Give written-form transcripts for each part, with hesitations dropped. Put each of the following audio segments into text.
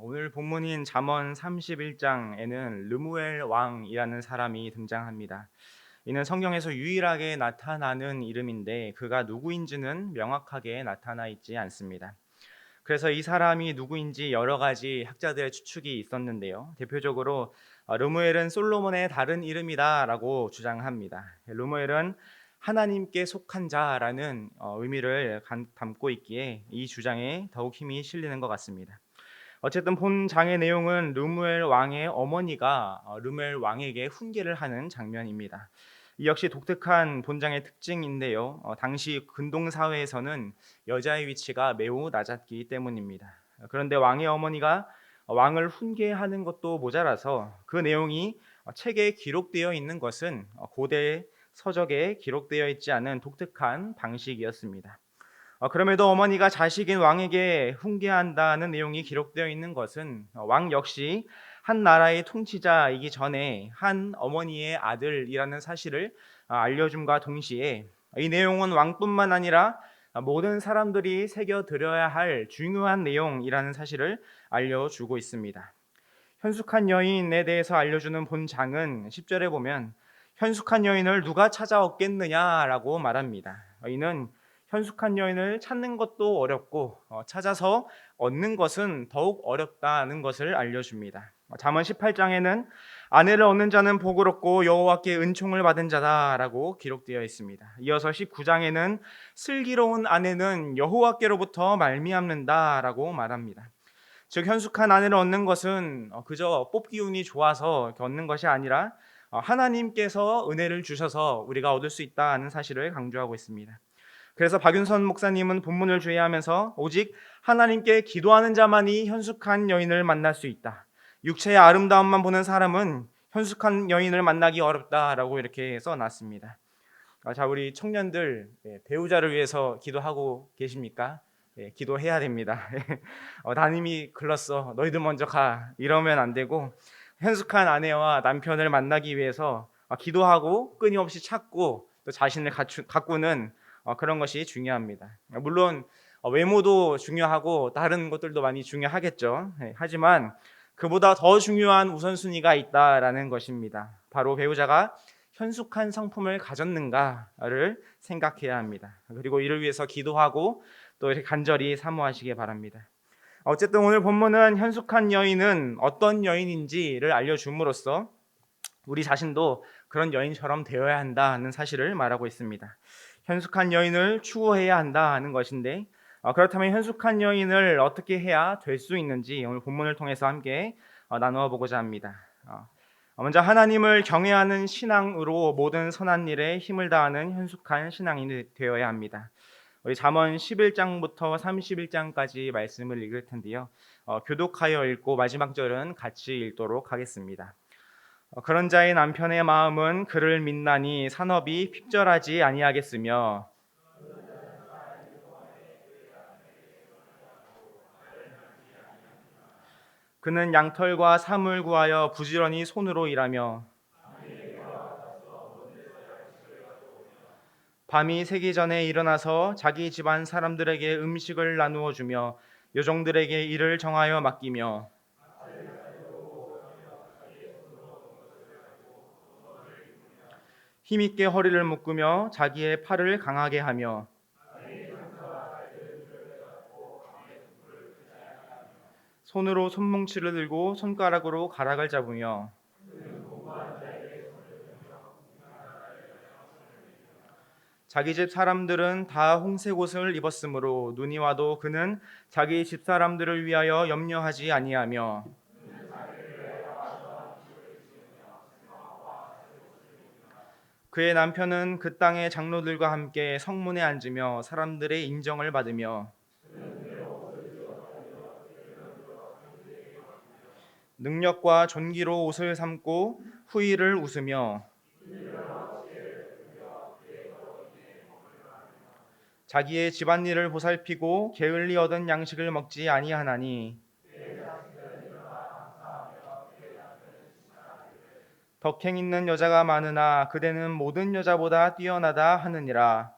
오늘 본문인 잠언 31장에는 르무엘 왕이라는 사람이 등장합니다. 이는 성경에서 유일하게 나타나는 이름인데 그가 누구인지는 명확하게 나타나 있지 않습니다. 그래서 이 사람이 누구인지 여러 가지 학자들의 추측이 있었는데요. 대표적으로 르무엘은 솔로몬의 다른 이름이다라고 주장합니다. 르무엘은 하나님께 속한 자라는 의미를 담고 있기에 이 주장에 더욱 힘이 실리는 것 같습니다. 어쨌든 본 장의 내용은 르무엘 왕의 어머니가 르무엘 왕에게 훈계를 하는 장면입니다. 이 역시 독특한 본장의 특징인데요. 당시 근동 사회에서는 여자의 위치가 매우 낮았기 때문입니다. 그런데 왕의 어머니가 왕을 훈계하는 것도 모자라서 그 내용이 책에 기록되어 있는 것은 고대 서적에 기록되어 있지 않은 독특한 방식이었습니다. 그럼에도 어머니가 자식인 왕에게 훈계한다는 내용이 기록되어 있는 것은 왕 역시 한 나라의 통치자이기 전에 한 어머니의 아들이라는 사실을 알려줌과 동시에 이 내용은 왕뿐만 아니라 모든 사람들이 새겨들어야 할 중요한 내용이라는 사실을 알려주고 있습니다. 현숙한 여인에 대해서 알려주는 본장은 10절에 보면 현숙한 여인을 누가 찾아왔겠느냐라고 말합니다. 이는 현숙한 여인을 찾는 것도 어렵고 찾아서 얻는 것은 더욱 어렵다는 것을 알려줍니다. 잠언 18장에는 아내를 얻는 자는 복을 얻고 여호와께 은총을 받은 자다라고 기록되어 있습니다. 이어서 19장에는 슬기로운 아내는 여호와께로부터 말미암는다라고 말합니다. 즉 현숙한 아내를 얻는 것은 그저 뽑기 운이 좋아서 얻는 것이 아니라 하나님께서 은혜를 주셔서 우리가 얻을 수 있다는 사실을 강조하고 있습니다. 그래서 박윤선 목사님은 본문을 주의하면서 오직 하나님께 기도하는 자만이 현숙한 여인을 만날 수 있다. 육체의 아름다움만 보는 사람은 현숙한 여인을 만나기 어렵다라고 이렇게 써놨습니다. 자, 우리 청년들 배우자를 위해서 기도하고 계십니까? 기도해야 됩니다. 담임이 글렀어. 너희들 먼저 가. 이러면 안 되고 현숙한 아내와 남편을 만나기 위해서 기도하고 끊임없이 찾고 또 자신을 가꾸는 그런 것이 중요합니다. 물론 외모도 중요하고 다른 것들도 많이 중요하겠죠. 하지만 그보다 더 중요한 우선순위가 있다라는 것입니다. 바로 배우자가 현숙한 성품을 가졌는가를 생각해야 합니다. 그리고 이를 위해서 기도하고 또 이렇게 간절히 사모하시기 바랍니다. 어쨌든 오늘 본문은 현숙한 여인은 어떤 여인인지를 알려줌으로써 우리 자신도 그런 여인처럼 되어야 한다는 사실을 말하고 있습니다. 현숙한 여인을 추구해야 한다는 것인데 그렇다면 현숙한 여인을 어떻게 해야 될 수 있는지 오늘 본문을 통해서 함께 나누어 보고자 합니다. 먼저 하나님을 경외하는 신앙으로 모든 선한 일에 힘을 다하는 현숙한 신앙인이 되어야 합니다. 우리 잠언 11장부터 31장까지 말씀을 읽을 텐데요. 교독하여 읽고 마지막 절은 같이 읽도록 하겠습니다. 그런 자의 남편의 마음은 그를 믿나니 산업이 핍절하지 아니하겠으며 그는 양털과 삼을 구하여 부지런히 손으로 일하며 밤이 새기 전에 일어나서 자기 집안 사람들에게 음식을 나누어 주며 요종들에게 일을 정하여 맡기며 힘있게 허리를 묶으며 자기의 팔을 강하게 하며 손으로 손뭉치를 들고 손가락으로 가락을 잡으며 자기 집 사람들은 다 홍색 옷을 입었으므로 눈이 와도 그는 자기 집 사람들을 위하여 염려하지 아니하며 그의 남편은 그 땅의 장로들과 함께 성문에 앉으며 사람들의 인정을 받으며 능력과 존귀로 옷을 삼고 후의를 웃으며 자기의 집안일을 보살피고 게을리 얻은 양식을 먹지 아니하나니 덕행 있는 여자가 많으나 그대는 모든 여자보다 뛰어나다 하느니라.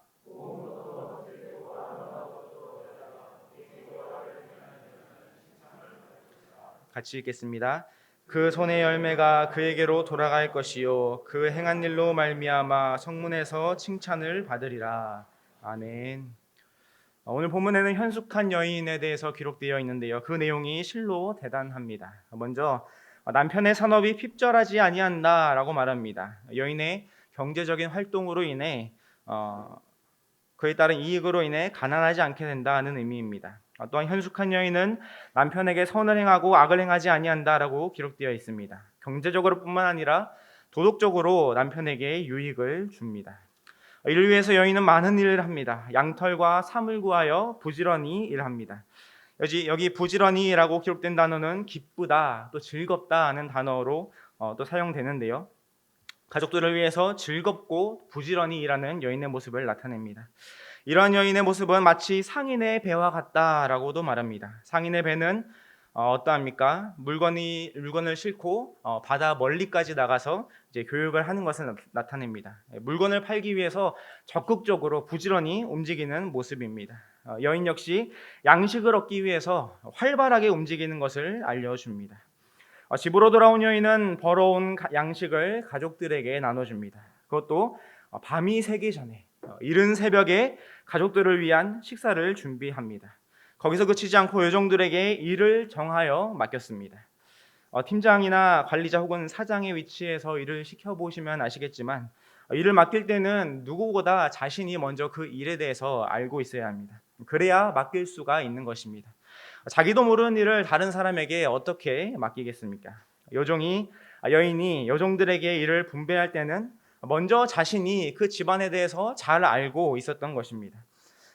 같이 읽겠습니다. 그 손의 열매가 그에게로 돌아갈 것이요 그 행한 일로 말미암아 성문에서 칭찬을 받으리라. 아멘. 오늘 본문에는 현숙한 여인에 대해서 기록되어 있는데요. 그 내용이 실로 대단합니다. 먼저 남편의 산업이 핍절하지 아니한다라고 말합니다. 여인의 경제적인 활동으로 인해 그에 따른 이익으로 인해 가난하지 않게 된다는 의미입니다. 또한 현숙한 여인은 남편에게 선을 행하고 악을 행하지 아니한다라고 기록되어 있습니다. 경제적으로뿐만 아니라 도덕적으로 남편에게 유익을 줍니다. 이를 위해서 여인은 많은 일을 합니다. 양털과 삼을 구하여 부지런히 일합니다. 여기 부지런히라고 기록된 단어는 기쁘다, 또 즐겁다 하는 단어로 또 사용되는데요. 가족들을 위해서 즐겁고 부지런히 일하는 여인의 모습을 나타냅니다. 이러한 여인의 모습은 마치 상인의 배와 같다라고도 말합니다. 상인의 배는 어떠합니까? 물건을 싣고 바다 멀리까지 나가서 이제 교육을 하는 것을 나타냅니다. 물건을 팔기 위해서 적극적으로 부지런히 움직이는 모습입니다. 여인 역시 양식을 얻기 위해서 활발하게 움직이는 것을 알려줍니다. 집으로 돌아온 여인은 벌어온 양식을 가족들에게 나눠줍니다. 그것도 밤이 새기 전에 이른 새벽에 가족들을 위한 식사를 준비합니다. 거기서 그치지 않고 요정들에게 일을 정하여 맡겼습니다. 팀장이나 관리자 혹은 사장의 위치에서 일을 시켜보시면 아시겠지만 일을 맡길 때는 누구보다 자신이 먼저 그 일에 대해서 알고 있어야 합니다. 그래야 맡길 수가 있는 것입니다. 자기도 모르는 일을 다른 사람에게 어떻게 맡기겠습니까? 여인이 여종들에게 일을 분배할 때는 먼저 자신이 그 집안에 대해서 잘 알고 있었던 것입니다.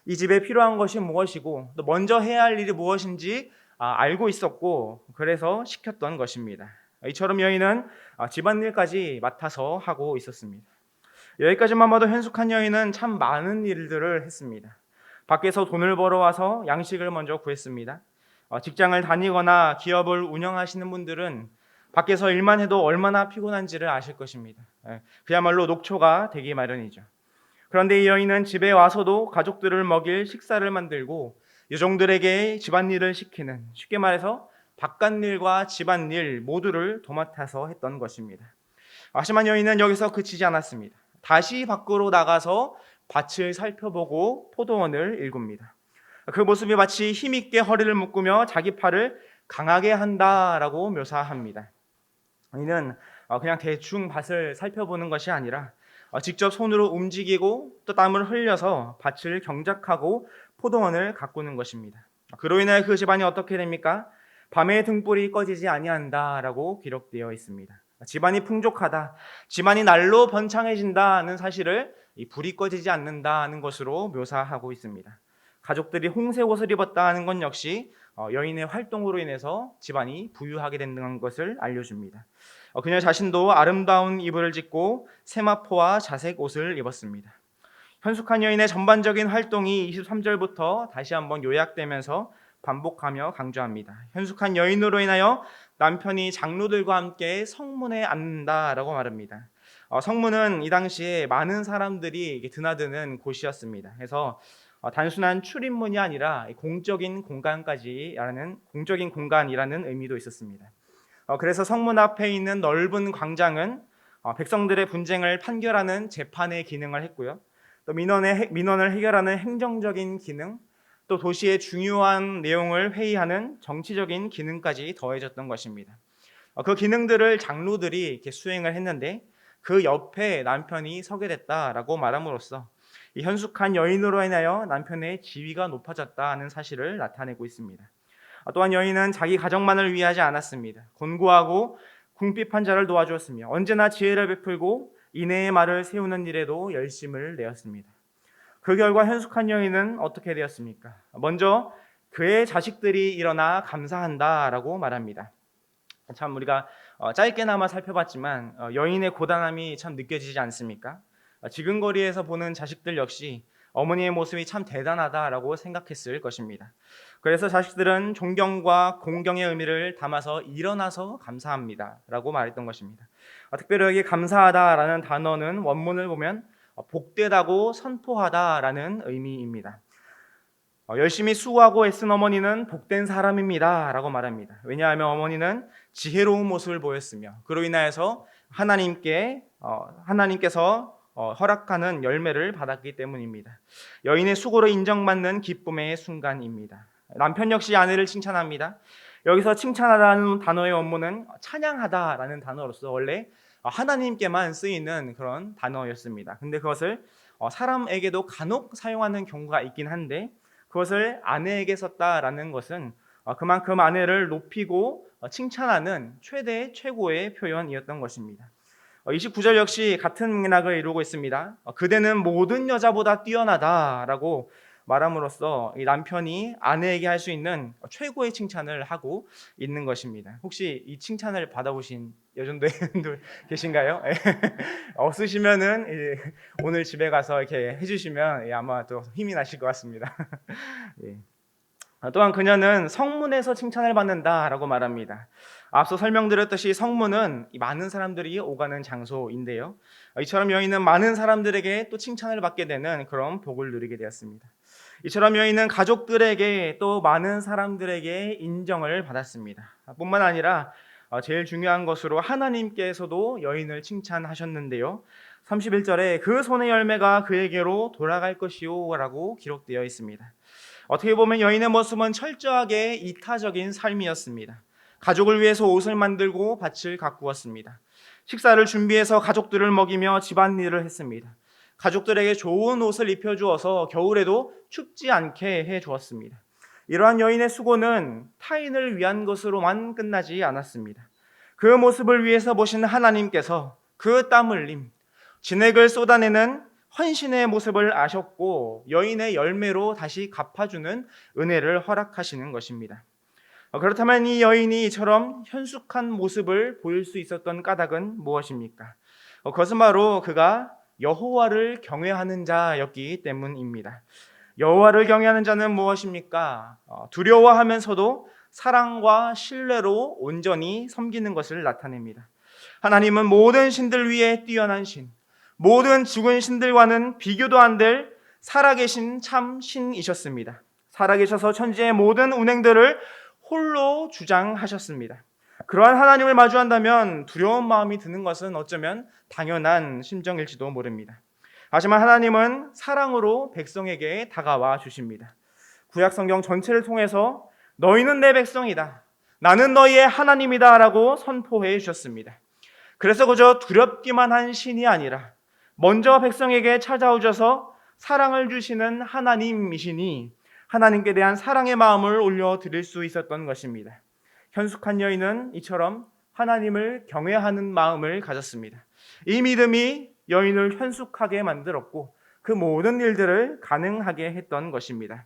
이 집에 필요한 것이 무엇이고 또 먼저 해야 할 일이 무엇인지 알고 있었고 그래서 시켰던 것입니다. 이처럼 여인은 집안일까지 맡아서 하고 있었습니다. 여기까지만 봐도 현숙한 여인은 참 많은 일들을 했습니다. 밖에서 돈을 벌어와서 양식을 먼저 구했습니다. 직장을 다니거나 기업을 운영하시는 분들은 밖에서 일만 해도 얼마나 피곤한지를 아실 것입니다. 그야말로 녹초가 되기 마련이죠. 그런데 이 여인은 집에 와서도 가족들을 먹일 식사를 만들고 여종들에게 집안일을 시키는, 쉽게 말해서 바깥일과 집안일 모두를 도맡아서 했던 것입니다. 하지만 여인은 여기서 그치지 않았습니다. 다시 밖으로 나가서 밭을 살펴보고 포도원을 일굽니다. 그 모습이 마치 힘있게 허리를 묶으며 자기 팔을 강하게 한다라고 묘사합니다. 이는 그냥 대충 밭을 살펴보는 것이 아니라 직접 손으로 움직이고 또 땀을 흘려서 밭을 경작하고 포도원을 가꾸는 것입니다. 그로 인해 그 집안이 어떻게 됩니까? 밤에 등불이 꺼지지 아니한다라고 기록되어 있습니다. 집안이 풍족하다, 집안이 날로 번창해진다는 사실을 이 불이 꺼지지 않는다는 것으로 묘사하고 있습니다. 가족들이 홍색 옷을 입었다는 건 역시 여인의 활동으로 인해서 집안이 부유하게 된다는 것을 알려줍니다. 그녀 자신도 아름다운 이불을 짓고 세마포와 자색 옷을 입었습니다. 현숙한 여인의 전반적인 활동이 23절부터 다시 한번 요약되면서 반복하며 강조합니다. 현숙한 여인으로 인하여 남편이 장로들과 함께 성문에 앉는다라고 말합니다. 성문은 이 당시에 많은 사람들이 드나드는 곳이었습니다. 그래서 단순한 출입문이 아니라 공적인 공간이라는 의미도 있었습니다. 그래서 성문 앞에 있는 넓은 광장은 백성들의 분쟁을 판결하는 재판의 기능을 했고요. 또 민원을 해결하는 행정적인 기능, 또 도시의 중요한 내용을 회의하는 정치적인 기능까지 더해졌던 것입니다. 그 기능들을 장로들이 이렇게 수행을 했는데 그 옆에 남편이 서게 됐다라고 말함으로써 이 현숙한 여인으로 인하여 남편의 지위가 높아졌다는 사실을 나타내고 있습니다. 또한 여인은 자기 가정만을 위하지 않았습니다. 곤고하고 궁핍한 자를 도와주었으며 언제나 지혜를 베풀고 인애의 말을 세우는 일에도 열심을 내었습니다. 그 결과 현숙한 여인은 어떻게 되었습니까? 먼저 그의 자식들이 일어나 감사한다라고 말합니다. 참 우리가 짧게나마 살펴봤지만 여인의 고단함이 참 느껴지지 않습니까? 지근거리에서 보는 자식들 역시 어머니의 모습이 참 대단하다라고 생각했을 것입니다. 그래서 자식들은 존경과 공경의 의미를 담아서 일어나서 감사합니다 라고 말했던 것입니다. 특별히 여기 감사하다라는 단어는 원문을 보면 복되다고 선포하다라는 의미입니다. 열심히 수고하고 애쓴 어머니는 복된 사람입니다라고 말합니다. 왜냐하면 어머니는 지혜로운 모습을 보였으며 그로 인하여서 하나님께서 허락하는 열매를 받았기 때문입니다. 여인의 수고로 인정받는 기쁨의 순간입니다. 남편 역시 아내를 칭찬합니다. 여기서 칭찬하다는 단어의 원문은 찬양하다라는 단어로서 원래 하나님께만 쓰이는 그런 단어였습니다. 근데 그것을 사람에게도 간혹 사용하는 경우가 있긴 한데 그것을 아내에게 썼다라는 것은 그만큼 아내를 높이고 칭찬하는 최고의 표현이었던 것입니다. 29절 역시 같은 맥락을 이루고 있습니다. 그대는 모든 여자보다 뛰어나다라고 말함으로써 이 남편이 아내에게 할 수 있는 최고의 칭찬을 하고 있는 것입니다. 혹시 이 칭찬을 받아보신 여전도인들 계신가요? 없으시면은 오늘 집에 가서 이렇게 해주시면 아마 또 힘이 나실 것 같습니다. 예. 또한 그녀는 성문에서 칭찬을 받는다라고 말합니다. 앞서 설명드렸듯이 성문은 많은 사람들이 오가는 장소인데요. 이처럼 여인은 많은 사람들에게 또 칭찬을 받게 되는 그런 복을 누리게 되었습니다. 이처럼 여인은 가족들에게 또 많은 사람들에게 인정을 받았습니다. 뿐만 아니라 제일 중요한 것으로 하나님께서도 여인을 칭찬하셨는데요. 31절에 그 손의 열매가 그에게로 돌아갈 것이요 라고 기록되어 있습니다. 어떻게 보면 여인의 모습은 철저하게 이타적인 삶이었습니다. 가족을 위해서 옷을 만들고 밭을 가꾸었습니다. 식사를 준비해서 가족들을 먹이며 집안일을 했습니다. 가족들에게 좋은 옷을 입혀주어서 겨울에도 춥지 않게 해주었습니다. 이러한 여인의 수고는 타인을 위한 것으로만 끝나지 않았습니다. 그 모습을 위해서 보신 하나님께서 그 땀 흘림, 진액을 쏟아내는 헌신의 모습을 아셨고 여인의 열매로 다시 갚아주는 은혜를 허락하시는 것입니다. 그렇다면 이 여인이 이처럼 현숙한 모습을 보일 수 있었던 까닭은 무엇입니까? 그것은 바로 그가 여호와를 경외하는 자였기 때문입니다. 여호와를 경외하는 자는 무엇입니까? 두려워하면서도 사랑과 신뢰로 온전히 섬기는 것을 나타냅니다. 하나님은 모든 신들 위에 뛰어난 신, 모든 죽은 신들과는 비교도 안 될 살아계신 참 신이셨습니다. 살아계셔서 천지의 모든 운행들을 홀로 주장하셨습니다. 그러한 하나님을 마주한다면 두려운 마음이 드는 것은 어쩌면 당연한 심정일지도 모릅니다. 하지만 하나님은 사랑으로 백성에게 다가와 주십니다. 구약 성경 전체를 통해서 너희는 내 백성이다, 나는 너희의 하나님이다 라고 선포해 주셨습니다. 그래서 그저 두렵기만 한 신이 아니라 먼저 백성에게 찾아오셔서 사랑을 주시는 하나님이시니 하나님께 대한 사랑의 마음을 올려드릴 수 있었던 것입니다. 현숙한 여인은 이처럼 하나님을 경외하는 마음을 가졌습니다. 이 믿음이 여인을 현숙하게 만들었고 그 모든 일들을 가능하게 했던 것입니다.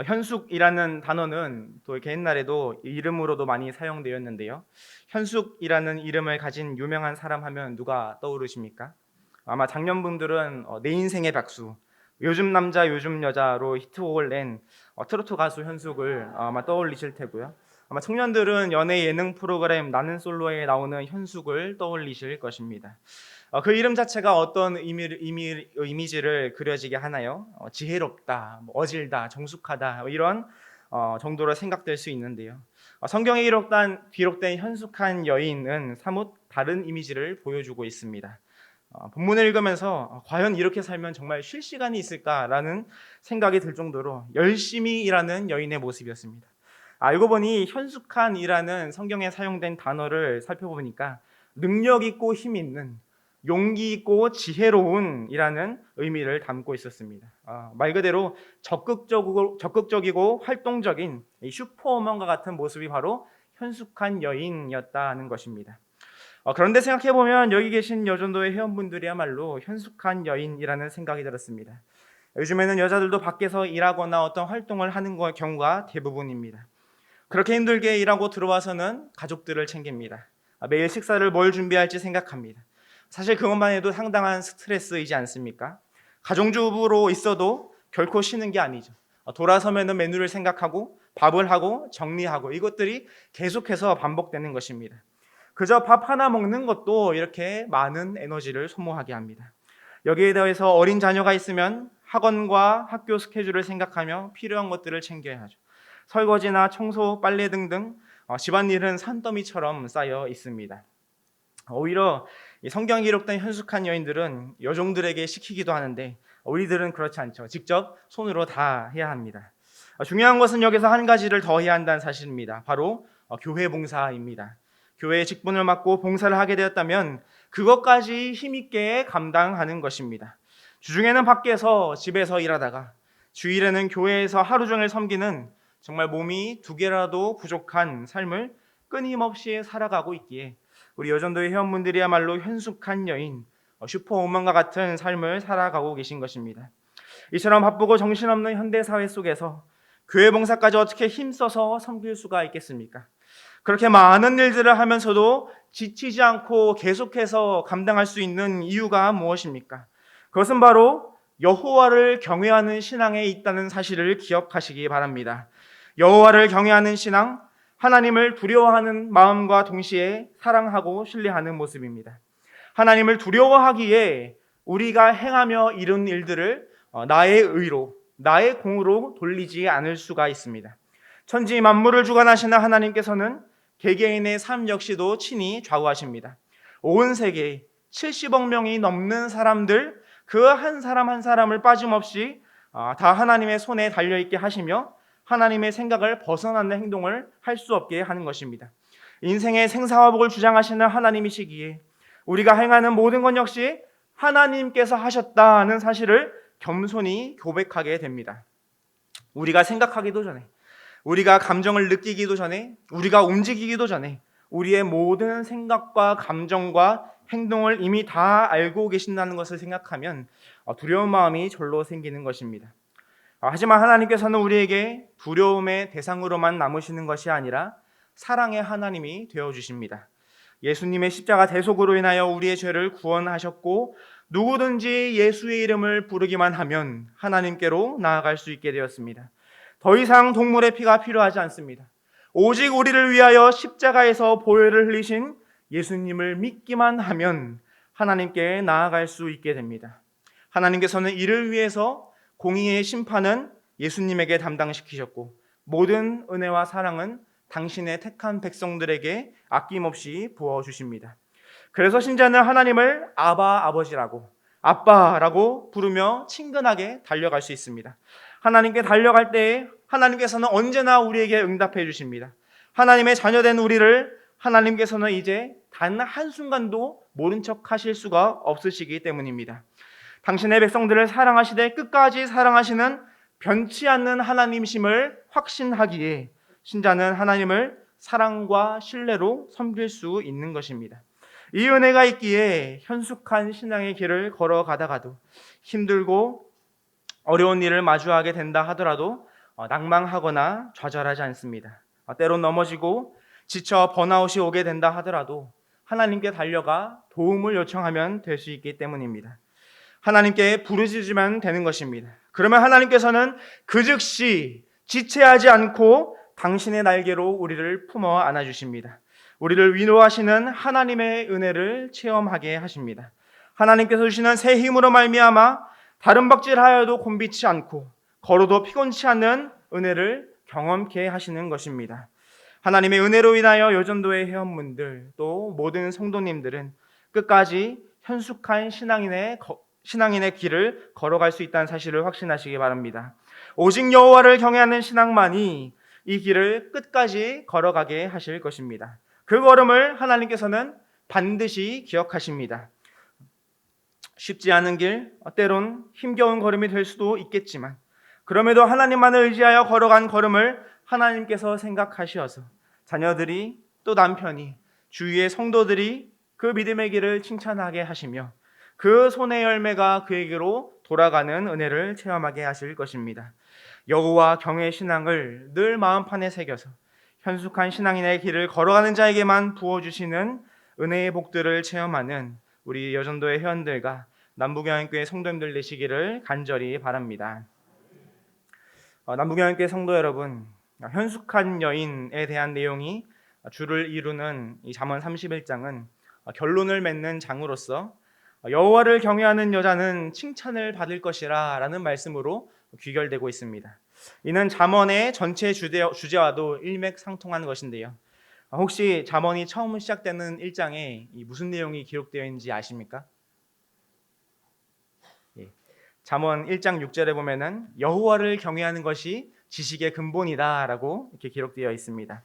현숙이라는 단어는 또 이렇게 옛날에도 이름으로도 많이 사용되었는데요. 현숙이라는 이름을 가진 유명한 사람 하면 누가 떠오르십니까? 아마 장년분들은 내 인생의 박수, 요즘 남자 요즘 여자로 히트곡을 낸 트로트 가수 현숙을 아마 떠올리실 테고요. 아마 청년들은 연예 예능 프로그램 나는 솔로에 나오는 현숙을 떠올리실 것입니다. 그 이름 자체가 어떤 이미지를 그려지게 하나요? 지혜롭다, 어질다, 정숙하다 이런 정도로 생각될 수 있는데요. 성경에 기록된 현숙한 여인은 사뭇 다른 이미지를 보여주고 있습니다. 본문을 읽으면서 과연 이렇게 살면 정말 쉴 시간이 있을까라는 생각이 들 정도로 열심히 일하는 여인의 모습이었습니다. 알고 보니 현숙한이라는 성경에 사용된 단어를 살펴보니까 능력 있고 힘 있는, 용기 있고 지혜로운이라는 의미를 담고 있었습니다. 말 그대로 적극적이고 활동적인 슈퍼우먼과 같은 모습이 바로 현숙한 여인이었다는 것입니다. 그런데 생각해보면 여기 계신 여전도의 회원분들이야말로 현숙한 여인이라는 생각이 들었습니다. 요즘에는 여자들도 밖에서 일하거나 어떤 활동을 하는 경우가 대부분입니다. 그렇게 힘들게 일하고 들어와서는 가족들을 챙깁니다. 매일 식사를 뭘 준비할지 생각합니다. 사실 그것만 해도 상당한 스트레스이지 않습니까? 가정주부로 있어도 결코 쉬는 게 아니죠. 돌아서면 메뉴를 생각하고 밥을 하고 정리하고 이것들이 계속해서 반복되는 것입니다. 그저 밥 하나 먹는 것도 이렇게 많은 에너지를 소모하게 합니다. 여기에 더해서 어린 자녀가 있으면 학원과 학교 스케줄을 생각하며 필요한 것들을 챙겨야 하죠. 설거지나 청소, 빨래 등등 집안일은 산더미처럼 쌓여 있습니다. 오히려 성경에 기록된 현숙한 여인들은 여종들에게 시키기도 하는데 우리들은 그렇지 않죠. 직접 손으로 다 해야 합니다. 중요한 것은 여기서 한 가지를 더 해야 한다는 사실입니다. 바로 교회 봉사입니다. 교회의 직분을 맡고 봉사를 하게 되었다면 그것까지 힘있게 감당하는 것입니다. 주중에는 밖에서 집에서 일하다가 주일에는 교회에서 하루 종일 섬기는 정말 몸이 두 개라도 부족한 삶을 끊임없이 살아가고 있기에 우리 여전도의 회원분들이야말로 현숙한 여인, 슈퍼우먼과 같은 삶을 살아가고 계신 것입니다. 이처럼 바쁘고 정신없는 현대사회 속에서 교회 봉사까지 어떻게 힘써서 섬길 수가 있겠습니까? 그렇게 많은 일들을 하면서도 지치지 않고 계속해서 감당할 수 있는 이유가 무엇입니까? 그것은 바로 여호와를 경외하는 신앙에 있다는 사실을 기억하시기 바랍니다. 여호와를 경외하는 신앙, 하나님을 두려워하는 마음과 동시에 사랑하고 신뢰하는 모습입니다. 하나님을 두려워하기에 우리가 행하며 이룬 일들을 나의 의로, 나의 공으로 돌리지 않을 수가 있습니다. 천지 만물을 주관하시는 하나님께서는 개개인의 삶 역시도 친히 좌우하십니다. 온 세계 70억 명이 넘는 사람들, 그 한 사람 한 사람을 빠짐없이 다 하나님의 손에 달려있게 하시며 하나님의 생각을 벗어나는 행동을 할 수 없게 하는 것입니다. 인생의 생사화복을 주장하시는 하나님이시기에 우리가 행하는 모든 것 역시 하나님께서 하셨다는 사실을 겸손히 고백하게 됩니다. 우리가 생각하기도 전에, 우리가 감정을 느끼기도 전에, 우리가 움직이기도 전에 우리의 모든 생각과 감정과 행동을 이미 다 알고 계신다는 것을 생각하면 두려운 마음이 절로 생기는 것입니다. 하지만 하나님께서는 우리에게 두려움의 대상으로만 남으시는 것이 아니라 사랑의 하나님이 되어주십니다. 예수님의 십자가 대속으로 인하여 우리의 죄를 구원하셨고 누구든지 예수의 이름을 부르기만 하면 하나님께로 나아갈 수 있게 되었습니다. 더 이상 동물의 피가 필요하지 않습니다. 오직 우리를 위하여 십자가에서 보혈을 흘리신 예수님을 믿기만 하면 하나님께 나아갈 수 있게 됩니다. 하나님께서는 이를 위해서 공의의 심판은 예수님에게 담당시키셨고 모든 은혜와 사랑은 당신의 택한 백성들에게 아낌없이 부어주십니다. 그래서 신자는 하나님을 아바 아버지라고, 아빠라고 부르며 친근하게 달려갈 수 있습니다. 하나님께 달려갈 때에 하나님께서는 언제나 우리에게 응답해 주십니다. 하나님의 자녀된 우리를 하나님께서는 이제 단 한순간도 모른 척 하실 수가 없으시기 때문입니다. 당신의 백성들을 사랑하시되 끝까지 사랑하시는 변치 않는 하나님심을 확신하기에 신자는 하나님을 사랑과 신뢰로 섬길 수 있는 것입니다. 이 은혜가 있기에 현숙한 신앙의 길을 걸어가다가도 힘들고 어려운 일을 마주하게 된다 하더라도 낭망하거나 좌절하지 않습니다. 때론 넘어지고 지쳐 번아웃이 오게 된다 하더라도 하나님께 달려가 도움을 요청하면 될 수 있기 때문입니다. 하나님께 부르짖으면 되는 것입니다. 그러면 하나님께서는 그 즉시 지체하지 않고 당신의 날개로 우리를 품어 안아주십니다. 우리를 위로하시는 하나님의 은혜를 체험하게 하십니다. 하나님께서 주시는 새 힘으로 말미암아 다른 박질하여도 곤비치 않고 걸어도 피곤치 않는 은혜를 경험케 하시는 것입니다. 하나님의 은혜로 인하여 여전도의 회원분들 또 모든 성도님들은 끝까지 현숙한 신앙인의 길을 걸어갈 수 있다는 사실을 확신하시기 바랍니다. 오직 여호와를 경외하는 신앙만이 이 길을 끝까지 걸어가게 하실 것입니다. 그 걸음을 하나님께서는 반드시 기억하십니다. 쉽지 않은 길, 때론 힘겨운 걸음이 될 수도 있겠지만 그럼에도 하나님만을 의지하여 걸어간 걸음을 하나님께서 생각하셔서 자녀들이 또 남편이 주위의 성도들이 그 믿음의 길을 칭찬하게 하시며 그 손의 열매가 그에게로 돌아가는 은혜를 체험하게 하실 것입니다. 여호와 경외 신앙을 늘 마음판에 새겨서 현숙한 신앙인의 길을 걸어가는 자에게만 부어주시는 은혜의 복들을 체험하는 우리 여전도의 회원들과 남부경영교회 성도님들 되시기를 간절히 바랍니다. 남부경영교회 성도 여러분, 현숙한 여인에 대한 내용이 주를 이루는 이 잠언 31장은 결론을 맺는 장으로서 여호와를 경외하는 여자는 칭찬을 받을 것이라 라는 말씀으로 귀결되고 있습니다. 이는 잠언의 전체 주제와도 일맥상통한 것인데요. 혹시 잠언이 처음 시작되는 1장에 무슨 내용이 기록되어 있는지 아십니까? 예. 잠언 1장 6절에 보면은 여호와를 경외하는 것이 지식의 근본이다라고 이렇게 기록되어 있습니다.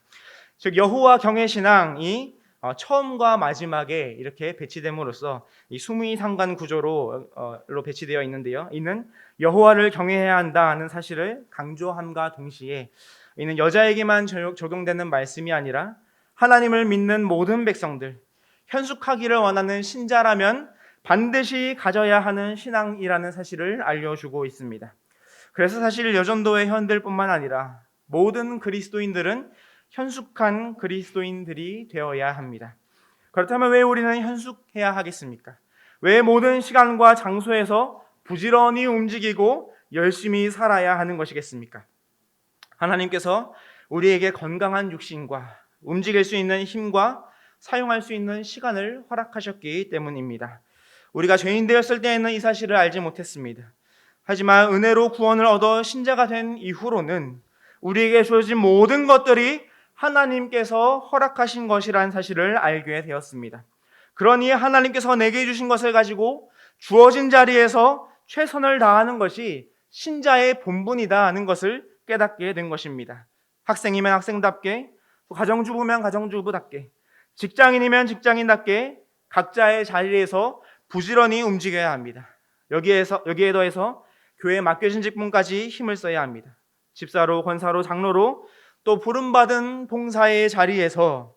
즉 여호와 경외 신앙이 처음과 마지막에 이렇게 배치됨으로써 이 수미상관 구조로 배치되어 있는데요. 이는 여호와를 경외해야 한다는 사실을 강조함과 동시에 이는 여자에게만 적용되는 말씀이 아니라 하나님을 믿는 모든 백성들, 현숙하기를 원하는 신자라면 반드시 가져야 하는 신앙이라는 사실을 알려주고 있습니다. 그래서 사실 여전도의 회원들뿐만 아니라 모든 그리스도인들은 현숙한 그리스도인들이 되어야 합니다. 그렇다면 왜 우리는 현숙해야 하겠습니까? 왜 모든 시간과 장소에서 부지런히 움직이고 열심히 살아야 하는 것이겠습니까? 하나님께서 우리에게 건강한 육신과 움직일 수 있는 힘과 사용할 수 있는 시간을 허락하셨기 때문입니다. 우리가 죄인 되었을 때에는 이 사실을 알지 못했습니다. 하지만 은혜로 구원을 얻어 신자가 된 이후로는 우리에게 주어진 모든 것들이 하나님께서 허락하신 것이라는 사실을 알게 되었습니다. 그러니 하나님께서 내게 주신 것을 가지고 주어진 자리에서 최선을 다하는 것이 신자의 본분이다 하는 것을 깨닫게 된 것입니다. 학생이면 학생답게, 가정주부면 가정주부답게, 직장인이면 직장인답게 각자의 자리에서 부지런히 움직여야 합니다. 여기에 더해서 교회에 맡겨진 직분까지 힘을 써야 합니다. 집사로, 권사로, 장로로 또 부름받은 봉사의 자리에서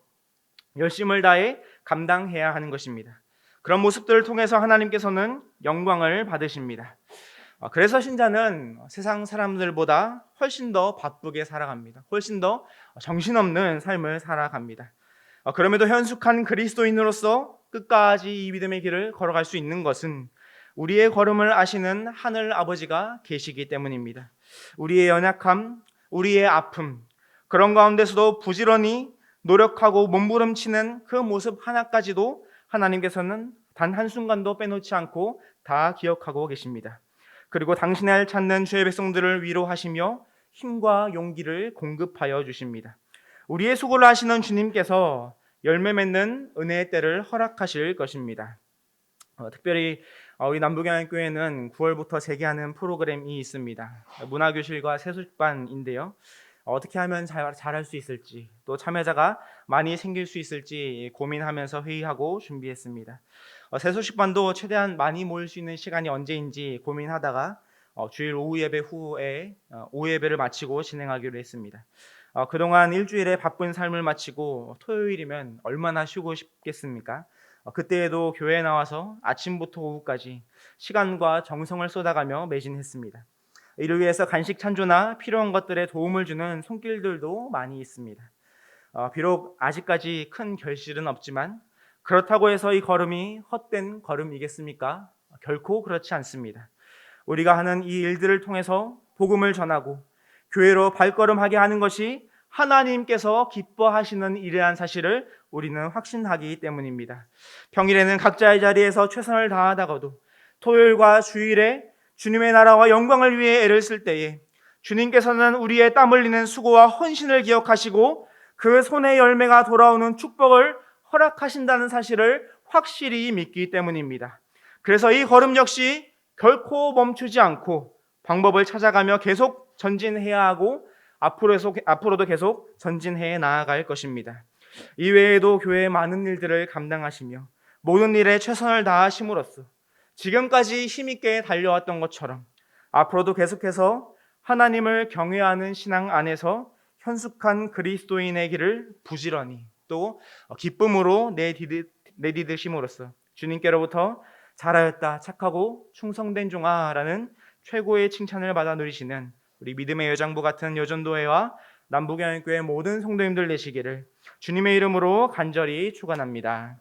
열심을 다해 감당해야 하는 것입니다. 그런 모습들을 통해서 하나님께서는 영광을 받으십니다. 그래서 신자는 세상 사람들보다 훨씬 더 바쁘게 살아갑니다. 훨씬 더 정신없는 삶을 살아갑니다. 그럼에도 현숙한 그리스도인으로서 끝까지 이 믿음의 길을 걸어갈 수 있는 것은 우리의 걸음을 아시는 하늘 아버지가 계시기 때문입니다. 우리의 연약함, 우리의 아픔, 그런 가운데서도 부지런히 노력하고 몸부림치는 그 모습 하나까지도 하나님께서는 단 한순간도 빼놓지 않고 다 기억하고 계십니다. 그리고 당신을 찾는 주의 백성들을 위로하시며 힘과 용기를 공급하여 주십니다. 우리의 수고를 하시는 주님께서 열매 맺는 은혜의 때를 허락하실 것입니다. 특별히 우리 남부경영교회는 9월부터 재개하는 프로그램이 있습니다. 문화교실과 세수관인데요. 어떻게 하면 잘할 수 있을지, 또 참여자가 많이 생길 수 있을지 고민하면서 회의하고 준비했습니다. 세수식반도 최대한 많이 모일 수 있는 시간이 언제인지 고민하다가 주일 오후 예배 후에 오후 예배를 마치고 진행하기로 했습니다. 그동안 일주일에 바쁜 삶을 마치고 토요일이면 얼마나 쉬고 싶겠습니까? 그때에도 교회에 나와서 아침부터 오후까지 시간과 정성을 쏟아가며 매진했습니다. 이를 위해서 간식 찬조나 필요한 것들에 도움을 주는 손길들도 많이 있습니다. 비록 아직까지 큰 결실은 없지만 그렇다고 해서 이 걸음이 헛된 걸음이겠습니까? 결코 그렇지 않습니다. 우리가 하는 이 일들을 통해서 복음을 전하고 교회로 발걸음하게 하는 것이 하나님께서 기뻐하시는 일이라는 사실을 우리는 확신하기 때문입니다. 평일에는 각자의 자리에서 최선을 다하다가도 토요일과 주일에 주님의 나라와 영광을 위해 애를 쓸 때에 주님께서는 우리의 땀 흘리는 수고와 헌신을 기억하시고 그 손의 열매가 돌아오는 축복을 허락하신다는 사실을 확실히 믿기 때문입니다. 그래서 이 걸음 역시 결코 멈추지 않고 방법을 찾아가며 계속 전진해야 하고 앞으로도 계속 전진해 나아갈 것입니다. 이외에도 교회의 많은 일들을 감당하시며 모든 일에 최선을 다하심으로써 지금까지 힘있게 달려왔던 것처럼 앞으로도 계속해서 하나님을 경외하는 신앙 안에서 현숙한 그리스도인의 길을 부지런히 또 기쁨으로 내디디심으로써 주님께로부터 잘하였다 착하고 충성된 종아라는 최고의 칭찬을 받아 누리시는 우리 믿음의 여장부 같은 여전도회와 남부경영교회 모든 성도님들 되시기를 주님의 이름으로 간절히 축원합니다.